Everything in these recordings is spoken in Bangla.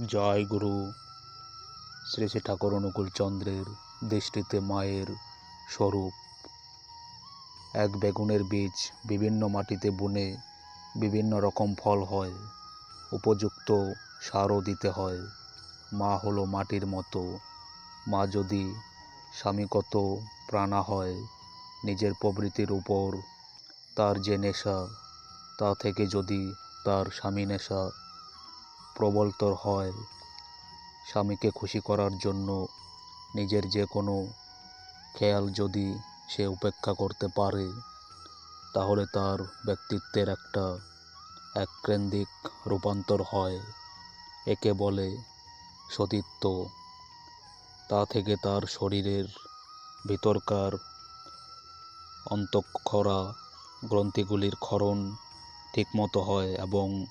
জয় গুরু শ্রী শ্রী ঠাকুর অনুকূল চন্দ্রের দৃষ্টিতে মায়ের স্বরূপ। এক বেগুনের বীজ বিভিন্ন মাটিতে বুনে বিভিন্ন রকম ফল হয়, উপযুক্ত সারও দিতে হয়। মা হলো মাটির মতো। মা যদি স্বামীগত প্রাণা হয়, নিজের প্রবৃত্তির উপর তার যে নেশা, তা থেকে যদি তার স্বামী নেশা প্রবলতর হয়, স্বামীকে খুশি করার জন্য নিজের যে কোনো খেয়াল যদি সে উপেক্ষা করতে পারে, তাহলে তার ব্যক্তিত্বের একটা এককেন্দ্রিক রূপান্তর হয়। একে বলে সতীত্ব। তা থেকে তার শরীরের ভিতরকার অন্তঃক্ষরা গ্রন্থিগুলির ক্ষরণ ঠিকমতো হয় এবং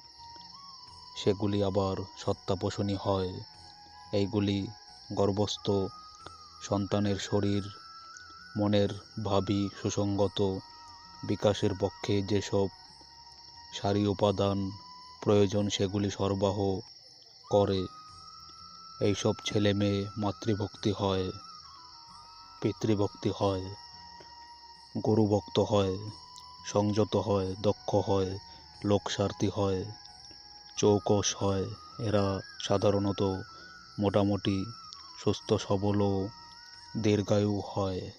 সেগুলি আবার সত্তাপোষণী হয়। এইগুলি গর্ভস্থ সন্তানের শরীর মনের ভাবী সুসংগত বিকাশের পক্ষে যেসব সারি উপাদান প্রয়োজন সেগুলি সরবরাহ করে। এইসব ছেলে মেয়ে মাতৃভক্তি হয়, পিতৃভক্তি হয়, গুরুভক্ত হয়, সংযত হয়, দক্ষ হয়, লোকস্বার্থী হয়, চৌকস হয়। এরা সাধারণত মোটামুটি সুস্থ সবল ও দীর্ঘায়ু হয়।